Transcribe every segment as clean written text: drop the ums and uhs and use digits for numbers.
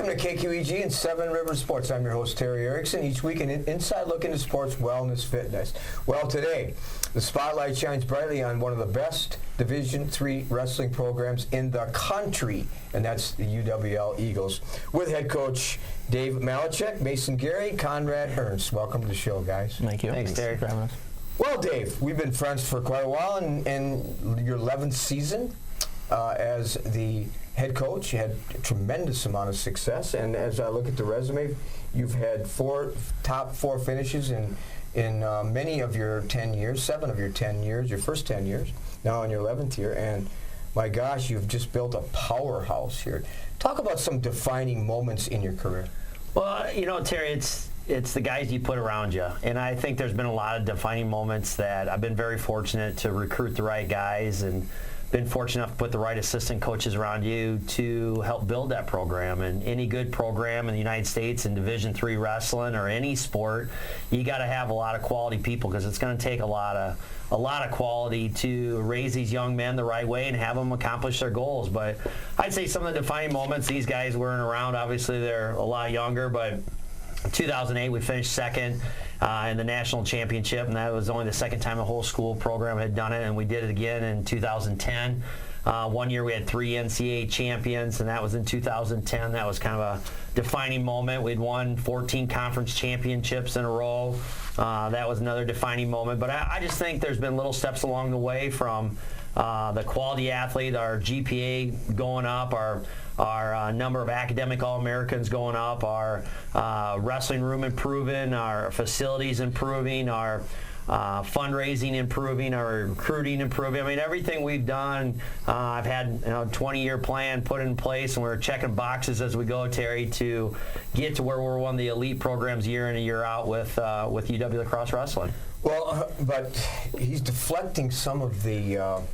Welcome to KQEG and Seven Rivers Sports. I'm your host, Terry Erickson. Each week, an inside look into sports, wellness, fitness. Well, today, the spotlight shines brightly on one of the best Division III wrestling programs in the country, and that's the UWL Eagles, with head coach Dave Malecek, Mason Geary, Konrad Ernst. Welcome to the show, guys. Thank you. Thanks, Terry, for having us. Well, Dave, we've been friends for quite a while, and in your 11th season as the head coach, you had a tremendous amount of success, and as I look at the resume, you've had top four finishes in many of your 10 years, 7 of your 10 years, your first 10 years, now in your 11th year, and my gosh, you've just built a powerhouse here. Talk about some defining moments in your career. Well, you know, Terry, it's the guys you put around you, and I think there's been a lot of defining moments that I've been very fortunate to recruit the right guys and been fortunate enough to put the right assistant coaches around you to help build that program. And any good program in the United States in Division III wrestling or any sport, you got to have a lot of quality people, because it's going to take a lot of quality to raise these young men the right way and have them accomplish their goals. But I'd say some of the defining moments, these guys weren't around. Obviously, they're a lot younger, but in 2008, we finished second in the national championship, and that was only the second time a whole school program had done it, and we did it again in 2010. One year we had 3 NCAA champions, and that was in 2010. That was kind of a defining moment. We'd won 14 conference championships in a row. That was another defining moment. But I just think there's been little steps along the way, from the quality athlete, our GPA going up, our number of academic All-Americans going up, our wrestling room improving, our facilities improving, our fundraising improving, our recruiting improving. I mean, everything we've done, I've had a 20-year plan put in place, and we're checking boxes as we go, Terry, to get to where we're one of the elite programs year in and year out with UW Lacrosse Wrestling. Well, but he's deflecting some of the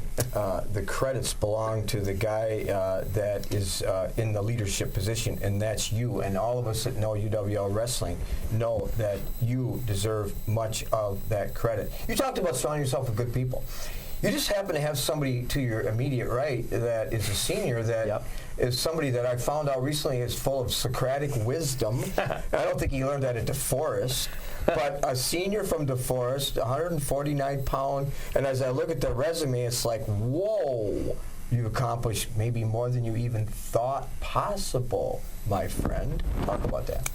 credits belong to the guy that is in the leadership position, and that's you. And all of us that know UWL wrestling know that you deserve much of that credit. You talked about surrounding yourself with good people. You just happen to have somebody to your immediate right that is a senior that is somebody that I found out recently is full of Socratic wisdom. I don't think he learned that at DeForest. But a senior from DeForest, 149-pound, and as I look at the resume, it's like, whoa, you accomplished maybe more than you even thought possible, my friend. Talk about that.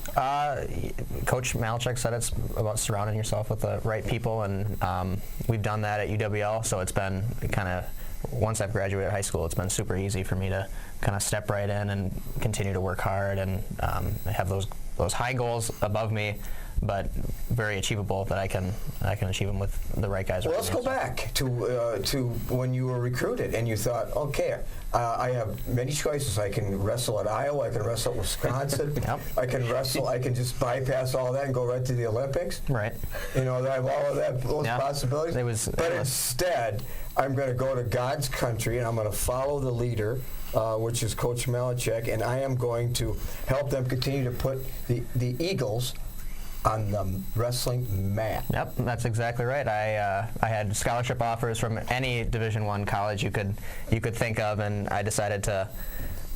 Coach Malecek said it's about surrounding yourself with the right people, and we've done that at UWL, so it's been kind of, once I've graduated high school, it's been super easy for me to kind of step right in and continue to work hard and have those high goals above me, but very achievable, that I can achieve them with the right guys. Well, let's go back to when you were recruited and you thought, okay, I have many choices. I can wrestle at Iowa. I can wrestle at Wisconsin. I can wrestle. I can just bypass all that and go right to the Olympics. Right. You know, I have all of those possibilities. But instead, I'm going to go to God's country and I'm going to follow the leader, which is Coach Malecek, and I am going to help them continue to put the Eagles on the wrestling mat. Yep, that's exactly right. I had scholarship offers from any Division I college you could think of, and I decided to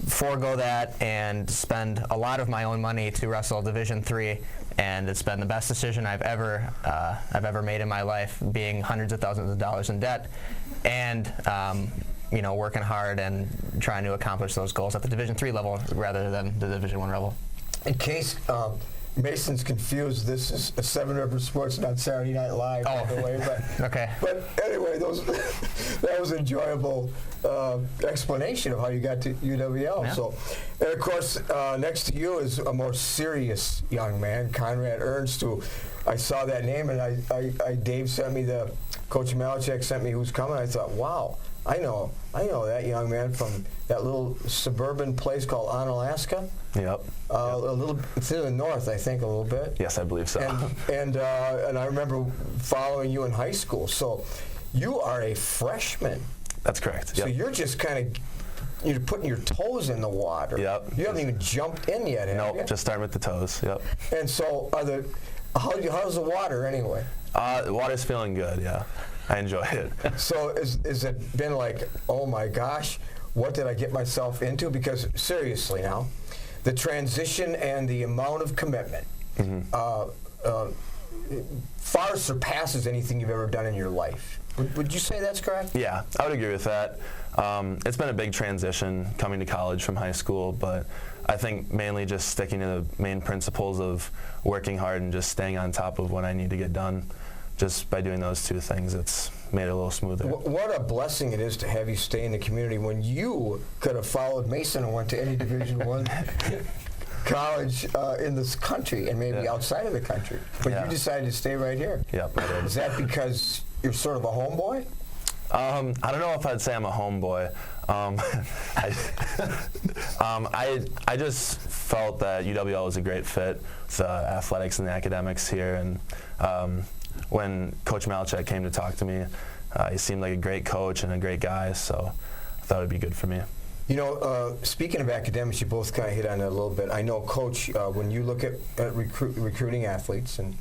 forego that and spend a lot of my own money to wrestle Division III, and it's been the best decision I've ever made in my life, being hundreds of thousands of dollars in debt, and working hard and trying to accomplish those goals at the Division III level rather than the Division I level. In case Mason's confused, this is a Seven Rivers Sports, not Saturday Night Live, by the way. But, okay. But anyway, that was an enjoyable explanation of how you got to UWL. Yeah. So, and of course, next to you is a more serious young man, Konrad Ernst, who I saw that name, and Dave sent me Coach Malecek sent me who's coming. I thought, wow, I know that young man from that little suburban place called Onalaska. Yep. It's in the north, I think, a little bit. Yes, I believe so. And I remember following you in high school. So you are a freshman. That's correct. So you're just kind of you're putting your toes in the water. Yep. You haven't even jumped in yet, have you? Just starting with the toes. Yep. And so how's the water anyway? The water's feeling good. Yeah. I enjoy it. So is it been like, oh my gosh, what did I get myself into? Because seriously now, the transition and the amount of commitment far surpasses anything you've ever done in your life. Would you say that's correct? Yeah, I would agree with that. It's been a big transition coming to college from high school, but I think mainly just sticking to the main principles of working hard and just staying on top of what I need to get done. Just by doing those two things, it's made it a little smoother. What a blessing it is to have you stay in the community when you could have followed Mason and went to any Division I college in this country and maybe outside of the country. But you decided to stay right here. Yep, I did. Is that because you're sort of a homeboy? I don't know if I'd say I'm a homeboy. I just felt that UWL was a great fit with athletics and the academics here, and when Coach Malecek came to talk to me, he seemed like a great coach and a great guy, so I thought it would be good for me. You know, speaking of academics, you both kind of hit on it a little bit. I know, Coach, when you look at recruiting athletes, and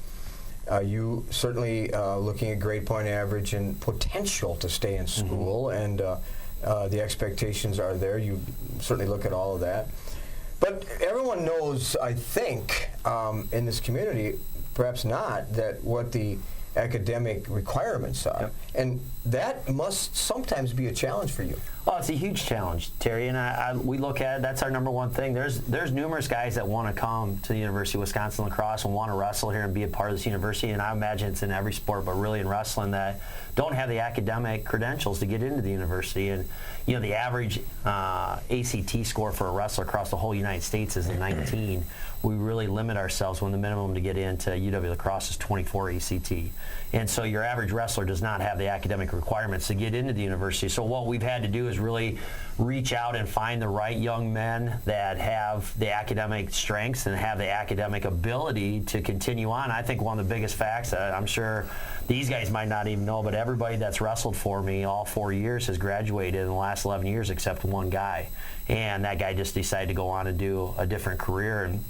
you certainly looking at grade point average and potential to stay in school, and the expectations are there. You certainly look at all of that. But everyone knows, I think, in this community, perhaps not, that what the academic requirements are. Yep. And that must sometimes be a challenge for you. Oh, it's a huge challenge, Terry, and we look at it, that's our number one thing. There's numerous guys that want to come to the University of Wisconsin lacrosse and want to wrestle here and be a part of this university, and I imagine it's in every sport, but really in wrestling, that don't have the academic credentials to get into the university. And you know, the average ACT score for a wrestler across the whole United States is 19. We really limit ourselves when the minimum to get into UW lacrosse is 24 ACT. And so your average wrestler does not have the academic requirements to get into the university. So what we've had to do is really reach out and find the right young men that have the academic strengths and have the academic ability to continue on. I think one of the biggest facts that I'm sure these guys might not even know, but everybody that's wrestled for me all 4 years has graduated in the last 11 years except one guy. And that guy just decided to go on and do a different career and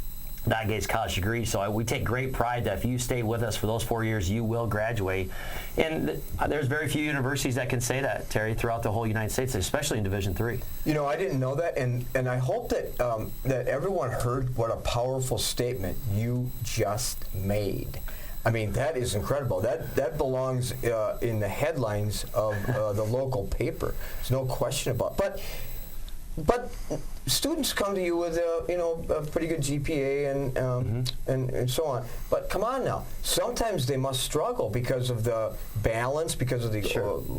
not get his college degree. So we take great pride that if you stay with us for those 4 years, you will graduate. And there's very few universities that can say that, Terry, throughout the whole United States, especially in Division III. You know, I didn't know that, and I hope that that everyone heard what a powerful statement you just made. I mean, that is incredible. That belongs in the headlines of the local paper. There's no question about it. But students come to you with a pretty good GPA and so on. But come on now, sometimes they must struggle because of the balance, because of the.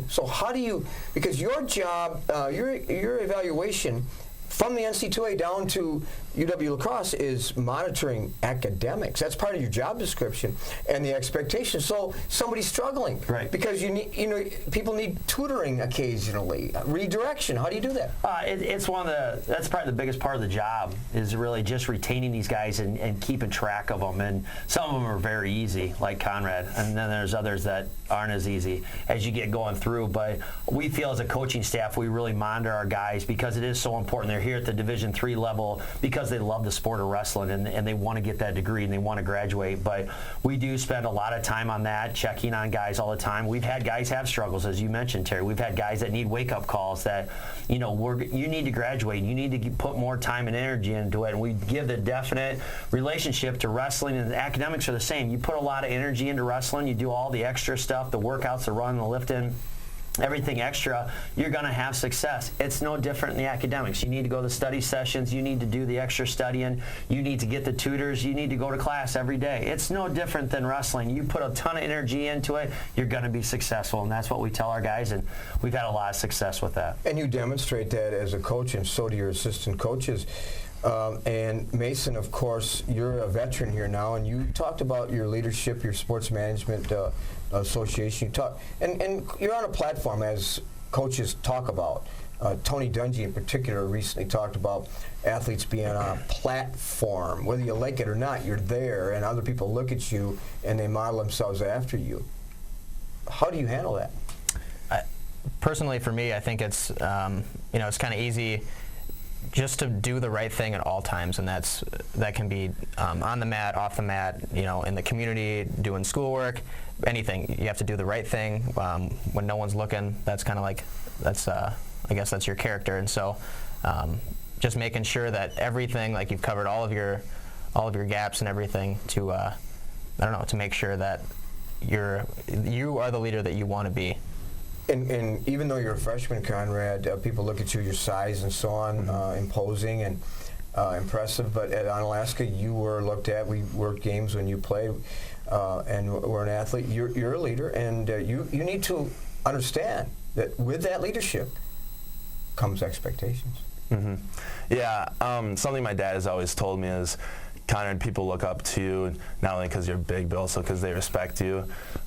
So how do you? Because your job, your evaluation from the NC2A down to UW lacrosse is monitoring academics. That's part of your job description and the expectation. So somebody's struggling, right? Because you need, people need tutoring occasionally, redirection. How do you do that? It's one of that's probably the biggest part of the job is really just retaining these guys and keeping track of them. And some of them are very easy, like Konrad, and then there's others that aren't as easy as you get going through. But we feel as a coaching staff, we really monitor our guys because it is so important. They're here at the Division III level because they love the sport of wrestling and they want to get that degree and they want to graduate. But we do spend a lot of time on that, checking on guys all the time. We've had guys have struggles, as you mentioned, Terry. We've had guys that need wake-up calls that, you need to graduate. You need to put more time and energy into it. And we give the definite relationship to wrestling, and the academics are the same. You put a lot of energy into wrestling. You do all the extra stuff, the workouts, the run, the lifting, everything extra, you're going to have success. It's no different in the academics. You need to go to study sessions. You need to do the extra studying. You need to get the tutors. You need to go to class every day. It's no different than wrestling. You put a ton of energy into it, you're going to be successful, and that's what we tell our guys, and we've had a lot of success with that. And you demonstrate that as a coach, and so do your assistant coaches. And Mason, of course, you're a veteran here now, and you talked about your leadership, your sports management association. And you're on a platform, as coaches talk about. Tony Dungy in particular recently talked about athletes being on a platform. Whether you like it or not, you're there, and other people look at you, and they model themselves after you. How do you handle that? Personally, for me, I think it's it's kind of easy just to do the right thing at all times, and that can be on the mat, off the mat, in the community, doing schoolwork, anything. You have to do the right thing when no one's looking. That's kind of like I guess that's your character, and so just making sure that everything, like you've covered all of your gaps and everything to I don't know, to make sure that you are the leader that you want to be. And even though you're a freshman, Konrad, people look at you, your size and so on, imposing and impressive. But at Onalaska, you were looked at. We worked games when you played, and were an athlete. You're a leader, and you need to understand that with that leadership comes expectations. Mm-hmm. Yeah, something my dad has always told me is, Konrad, people look up to you not only because you're big, but also because they respect you.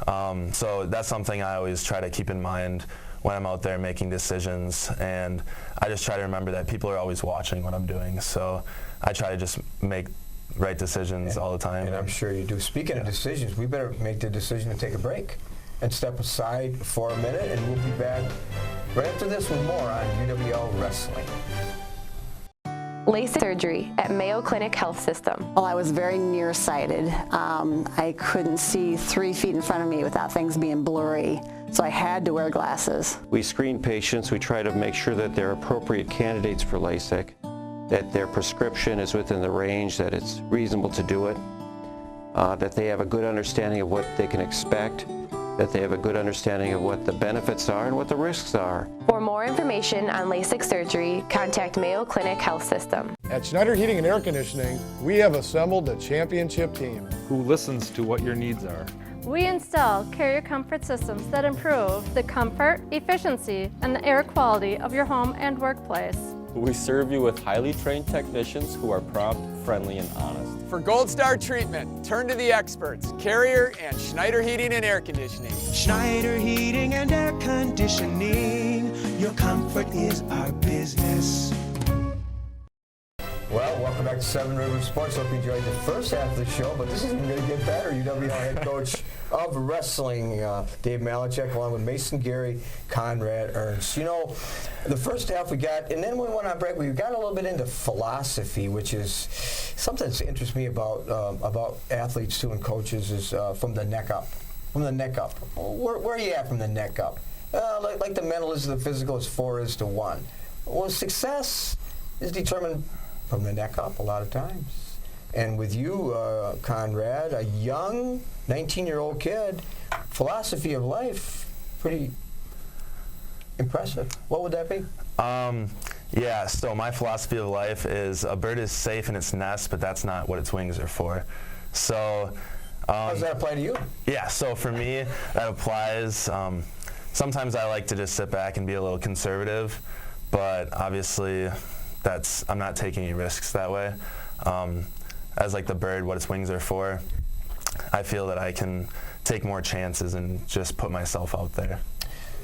So that's something I always try to keep in mind when I'm out there making decisions, and I just try to remember that people are always watching what I'm doing. So I try to just make right decisions all the time. And I'm sure you do. Speaking of decisions, we better make the decision to take a break and step aside for a minute, and we'll be back right after this with more on UWL Wrestling. LASIK surgery at Mayo Clinic Health System. Well, I was very nearsighted. I couldn't see 3 feet in front of me without things being blurry, so I had to wear glasses. We screen patients. We try to make sure that they're appropriate candidates for LASIK, that their prescription is within the range, that it's reasonable to do it, that they have a good understanding of what they can expect, that they have a good understanding of what the benefits are and what the risks are. For more information on LASIK surgery, contact Mayo Clinic Health System. At Schneider Heating and Air Conditioning, we have assembled a championship team who listens to what your needs are. We install carrier comfort systems that improve the comfort, efficiency, and the air quality of your home and workplace. We serve you with highly trained technicians who are prompt, friendly, and honest. For Gold Star treatment, turn to the experts, Carrier and Schneider Heating and Air Conditioning. Schneider Heating and Air Conditioning, your comfort is our business. Well, welcome back to Seven Rivers Sports. Hope you enjoyed the first half of the show, but this is going to get better. UWL head coach of wrestling, Dave Malecek, along with Mason Geary, Konrad Ernst. You know, the first half we got, and then when we went on break, we got a little bit into philosophy, which is something that interests me about athletes too and coaches, is from the neck up. From the neck up. Where are you at from the neck up? Like the mental is to the physical is 4 is to 1. Well, success is determined from the neck up a lot of times. And with you, Konrad, a young 19-year-old kid, philosophy of life, pretty impressive. What would that be? Yeah, so my philosophy of life is a bird is safe in its nest, but that's not what its wings are for. So how does that apply to you? Yeah, so for me, that applies. Sometimes I like to just sit back and be a little conservative, but obviously I'm not taking any risks that way. As like the bird, what its wings are for, I feel that I can take more chances and just put myself out there.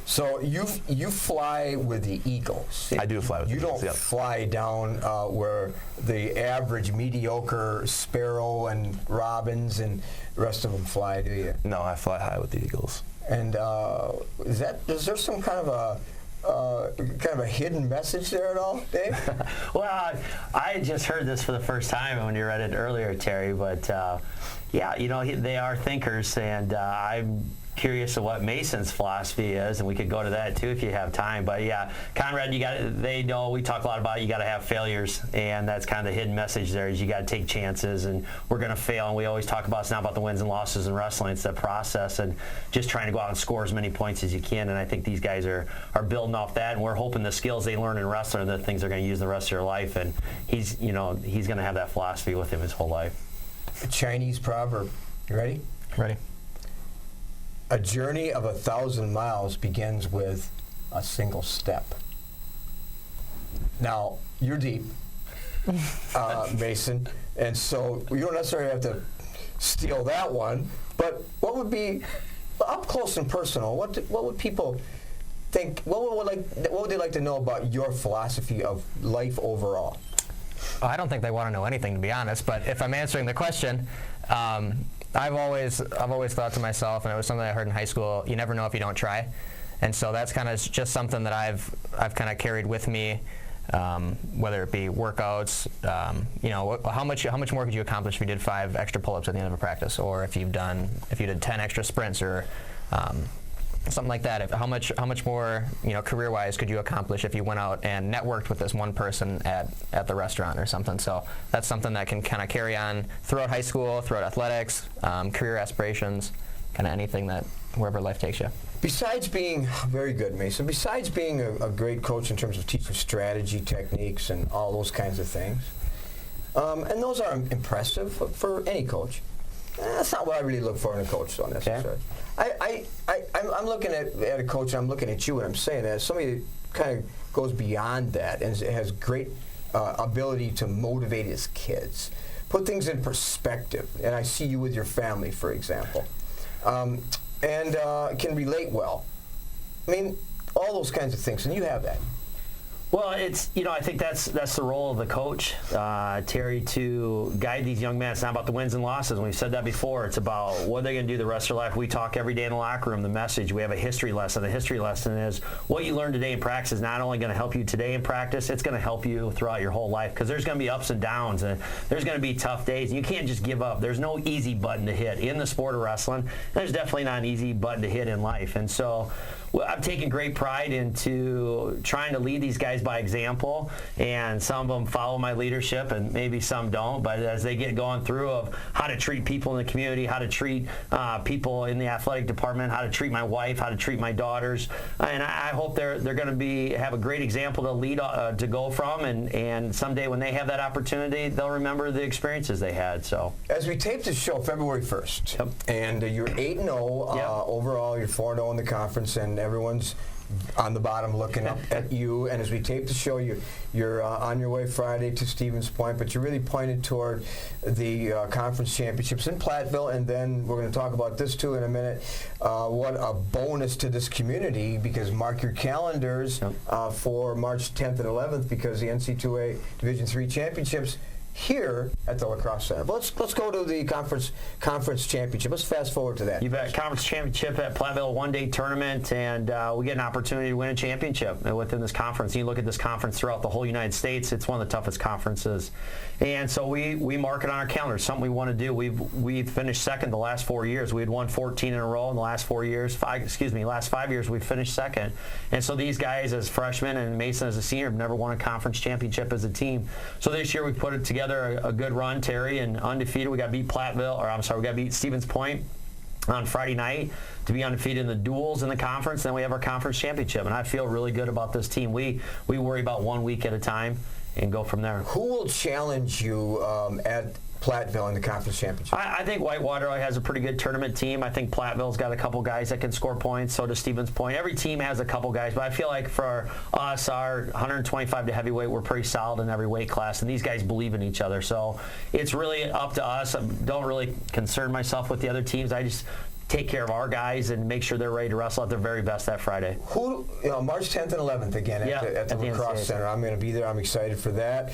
So you fly with the eagles. I do fly with the eagles. You don't fly down where the average mediocre sparrow and robins and the rest of them fly, do you? No, I fly high with the eagles. And is there some kind of a hidden message there at all, Dave? Well, I just heard this for the first time when you read it earlier, Terry. But yeah, you know, they are thinkers, and I'm curious of what Mason's philosophy is, and we could go to that too if you have time. But yeah, Konrad, they know we talk a lot about you got to have failures, and that's kind of the hidden message there is you got to take chances, and we're going to fail, and we always talk about it's not about the wins and losses in wrestling, it's the process and just trying to go out and score as many points as you can. And I think these guys are building off that, and we're hoping the skills they learn in wrestling are the things they're going to use the rest of their life, and he's going to have that philosophy with him his whole life. A Chinese proverb. You ready? Ready. A journey of 1,000 miles begins with a single step. Now, you're deep, Mason, and so you don't necessarily have to steal that one, but what would be, up close and personal, what would people think, what would they like to know about your philosophy of life overall? I don't think they want to know anything, to be honest, but if I'm answering the question, I've always thought to myself, and it was something I heard in high school, you never know if you don't try. And so that's kind of just something that I've kind of carried with me, whether it be workouts, you know, how much more could you accomplish if you did 5 extra pull-ups at the end of a practice, or if you did 10 extra sprints, or something like that. How much more, career-wise could you accomplish if you went out and networked with this one person at the restaurant or something? So that's something that can kind of carry on throughout high school, throughout athletics, career aspirations, kind of anything that wherever life takes you. Besides being very good, Mason, besides being a great coach in terms of teaching strategy, techniques, and all those kinds of things, and those are impressive for any coach. That's not what I really look for in a coach, so necessarily. Okay. I'm looking at a coach, and I'm looking at you, and I'm saying that somebody that kind of goes beyond that and has great ability to motivate his kids, put things in perspective. And I see you with your family, for example, and can relate well. I mean, all those kinds of things, and you have that. Well, it's, I think that's the role of the coach, Terry, to guide these young men. It's not about the wins and losses. We've said that before. It's about what they're going to do the rest of their life. We talk every day in the locker room, the message. We have a history lesson. The history lesson is what you learn today in practice is not only going to help you today in practice, it's going to help you throughout your whole life, because there's going to be ups and downs, and there's going to be tough days. You can't just give up. There's no easy button to hit in the sport of wrestling. There's definitely not an easy button to hit in life. And so I've taken great pride into trying to lead these guys by example, and some of them follow my leadership and maybe some don't, but as they get going through of how to treat people in the community, how to treat people in the athletic department, how to treat my wife, how to treat my daughters, and I hope they're going to have a great example to lead to go from, and someday when they have that opportunity, they'll remember the experiences they had. So as we tape this show February 1st, yep. And you're 8-0 overall, you're 4-0 in the conference, and everyone's on the bottom looking up at you. And as we tape the show, you're on your way Friday to Stevens Point, but you're really pointed toward the conference championships in Platteville, and then we're going to talk about this too in a minute. What a bonus to this community, because mark your calendars for March 10th and 11th, because the NCAA Division III championships here at the Crosse Center. But let's go to the conference championship. Let's fast forward to that. You bet. Conference championship at Platteville, one-day tournament, and we get an opportunity to win a championship within this conference. You look at this conference throughout the whole United States, it's one of the toughest conferences. And so we mark it on our calendar, something we want to do. We've finished second the last 4 years. We had won 14 in a row in the last 4 years. Last 5 years we've finished second. And so these guys as freshmen and Mason as a senior have never won a conference championship as a team. So this year we put it together a good run, Terry, and undefeated. We got beat we got beat Stevens Point on Friday night to be undefeated in the duels in the conference. Then we have our conference championship, and I feel really good about this team. We worry about 1 week at a time and go from there. Who will challenge you at Platteville in the conference championship? I think Whitewater has a pretty good tournament team. I think Platteville's got a couple guys that can score points. So does Stevens Point. Every team has a couple guys, but I feel like for us, our 125 to heavyweight, we're pretty solid in every weight class, and these guys believe in each other. So it's really up to us. I don't really concern myself with the other teams. I just take care of our guys and make sure they're ready to wrestle at their very best that Friday. March 10th and 11th again at the Crosse Center. I'm going to be there. I'm excited for that.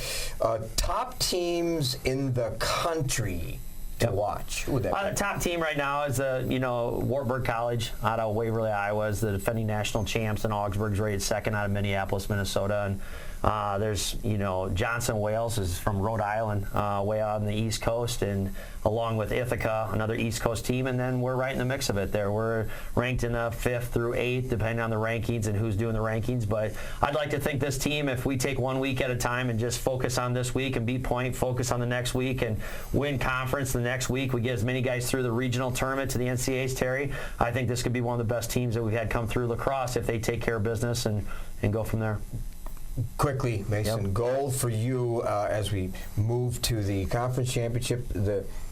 Top teams in the country to watch. Who would that be? The top team right now is Wartburg College out of Waverly, Iowa, is the defending national champs, and Augsburg's rated second out of Minneapolis, Minnesota. And there's, Johnson Wales is from Rhode Island, way out on the East Coast, and along with Ithaca, another East Coast team, and then we're right in the mix of it there. We're ranked in the 5th through 8th, depending on the rankings and who's doing the rankings. But I'd like to think this team, if we take 1 week at a time and just focus on this week and beat point, focus on the next week and win conference the next week, we get as many guys through the regional tournament to the NCAAs, Terry. I think this could be one of the best teams that we've had come through lacrosse if they take care of business and go from there. Quickly, Mason, goal for you as we move to the conference championship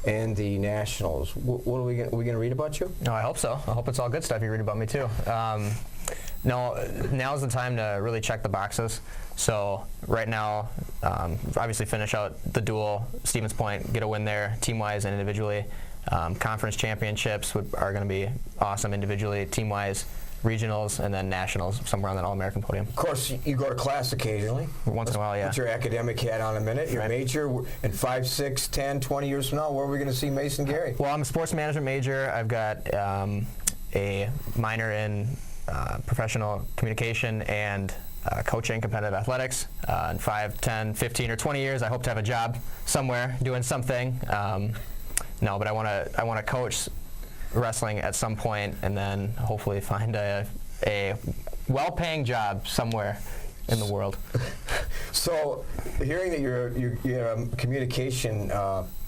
and the nationals. What are we going to read about you? No, I hope so. I hope it's all good stuff you read about me too. Now's the time to really check the boxes. So right now, obviously finish out the duel, Stevens Point, get a win there, team-wise and individually. Conference championships are going to be awesome individually, team-wise. Regionals, and then nationals, somewhere on that All-American podium. Of course, you go to class occasionally. Once in a while, yeah. Put your academic hat on a minute. Your major, in 5, 6, 10, 20 years from now, where are we going to see Mason Geary? Well, I'm a sports management major. I've got a minor in professional communication and coaching competitive athletics. In 5, 10, 15, or 20 years, I hope to have a job somewhere doing something. But I want to coach wrestling at some point, and then hopefully find a well-paying job somewhere in the world. So, hearing that you have a communication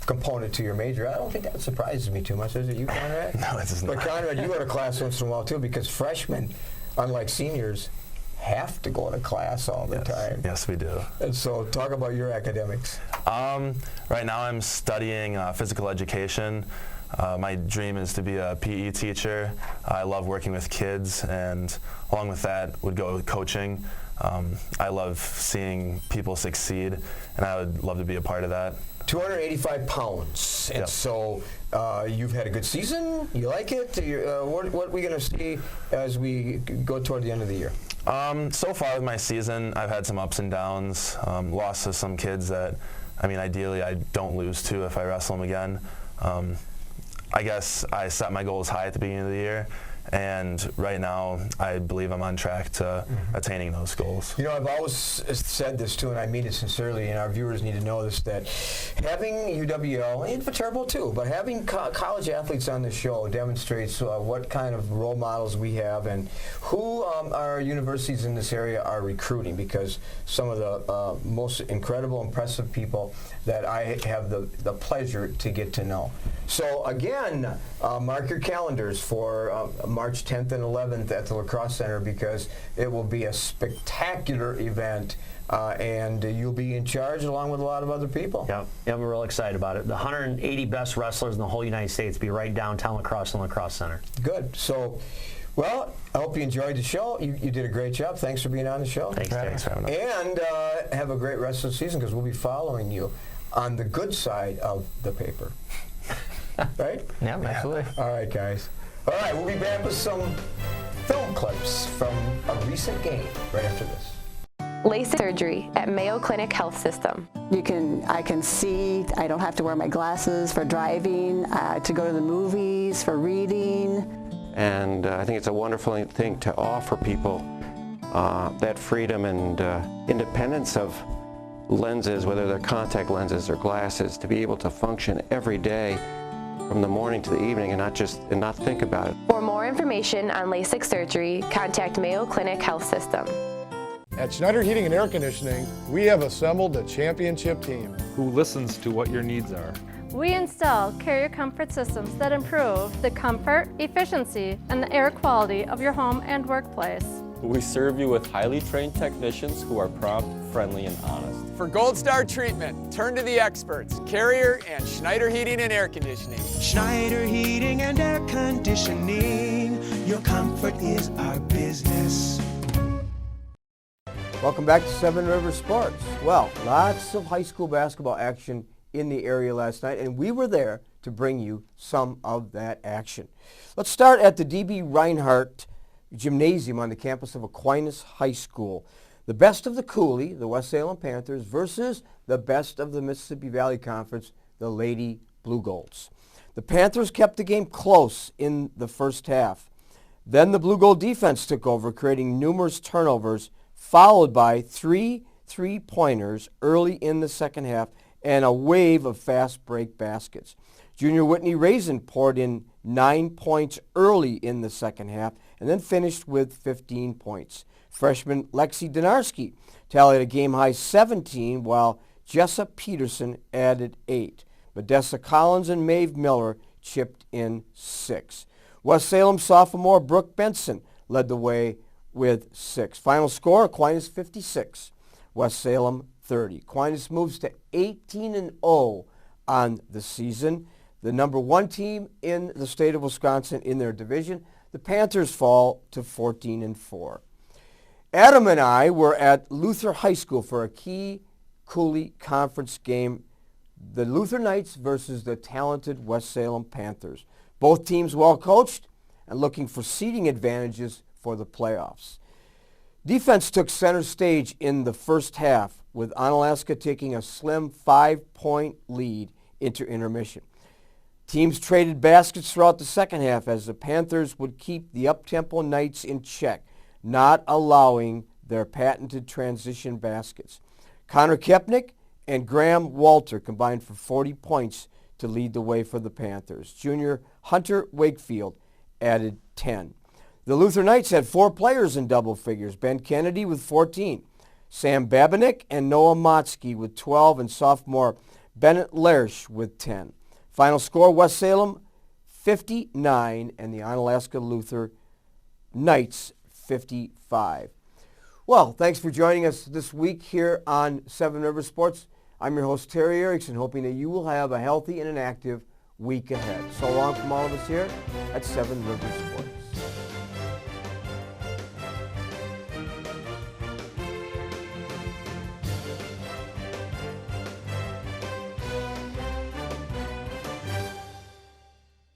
component to your major, I don't think that surprises me too much, does it, you, Konrad? No, it does not. But Konrad, you go to class once in a while too, because freshmen, unlike seniors, have to go to class all the time. Yes, we do. And so, talk about your academics. Right now, I'm studying physical education. My dream is to be a PE teacher. I love working with kids, and along with that would go coaching. I love seeing people succeed, and I would love to be a part of that. 285 pounds, and so you've had a good season. You like it? What are we going to see as we go toward the end of the year? So far with my season, I've had some ups and downs. Lost to some kids that, ideally I don't lose to if I wrestle them again. I guess I set my goals high at the beginning of the year, and right now I believe I'm on track to attaining those goals. You know, I've always said this too, and I mean it sincerely, and our viewers need to know this, that having UWL, and Viterbo too, but having college athletes on the show demonstrates what kind of role models we have and who our universities in this area are recruiting, because some of the most incredible, impressive people that I have the pleasure to get to know. So again, mark your calendars for March 10th and 11th at the Crosse Center, because it will be a spectacular event, and you'll be in charge along with a lot of other people. Yeah, I'm real excited about it. The 180 best wrestlers in the whole United States be right downtown La Crosse and La Crosse Center. Good. So, well, I hope you enjoyed the show. You did a great job. Thanks for being on the show. Thanks for having us. And have a great rest of the season, because we'll be following you on the good side of the paper. Right? Yeah, absolutely. All right, guys. All right, we'll be back with some film clips from a recent game right after this. LASIK surgery at Mayo Clinic Health System. I can see. I don't have to wear my glasses for driving, to go to the movies, for reading. And I think it's a wonderful thing to offer people that freedom and independence of lenses, whether they're contact lenses or glasses, to be able to function every day from the morning to the evening and not think about it. For more information on LASIK surgery, contact Mayo Clinic Health System. At Schneider Heating and Air Conditioning, we have assembled a championship team who listens to what your needs are. We install carrier comfort systems that improve the comfort, efficiency, and the air quality of your home and workplace. We serve you with highly trained technicians who are prompt, friendly, and honest. For Gold Star treatment, turn to the experts, Carrier and Schneider Heating and Air Conditioning. Schneider Heating and Air Conditioning. Your comfort is our business. Welcome back to Seven Rivers Sports. Well, lots of high school basketball action in the area last night, and we were there to bring you some of that action. Let's start at the D.B. Reinhardt Gymnasium on the campus of Aquinas High School. The best of the Cooley, the West Salem Panthers, versus the best of the Mississippi Valley Conference, the Lady Blue Golds. The Panthers kept the game close in the first half. Then the Blue Gold defense took over, creating numerous turnovers, followed by 3 3-pointers early in the second half and a wave of fast break baskets. Junior Whitney Raisin poured in 9 points early in the second half and then finished with 15 points. Freshman Lexi Donarski tallied a game-high 17, while Jessa Peterson added 8. Modessa Collins and Maeve Miller chipped in 6. West Salem sophomore Brooke Benson led the way with 6. Final score, Aquinas 56, West Salem 30. Aquinas moves to 18-0 on the season, the number 1 team in the state of Wisconsin in their division. The Panthers fall to 14-4. Adam and I were at Luther High School for a key Cooley Conference game, the Luther Knights versus the talented West Salem Panthers. Both teams well coached and looking for seeding advantages for the playoffs. Defense took center stage in the first half, with Onalaska taking a slim 5-point lead into intermission. Teams traded baskets throughout the second half as the Panthers would keep the up-tempo Knights in check, not allowing their patented transition baskets. Connor Kepnick and Graham Walter combined for 40 points to lead the way for the Panthers. Junior Hunter Wakefield added 10. The Luther Knights had 4 players in double figures. Ben Kennedy with 14. Sam Babinick and Noah Motzke with 12, and sophomore Bennett Lersch with 10. Final score, West Salem 59 and the Onalaska Luther Knights 55. Well, thanks for joining us this week here on Seven Rivers Sports. I'm your host, Terry Erickson, hoping that you will have a healthy and an active week ahead. So long from all of us here at Seven Rivers Sports.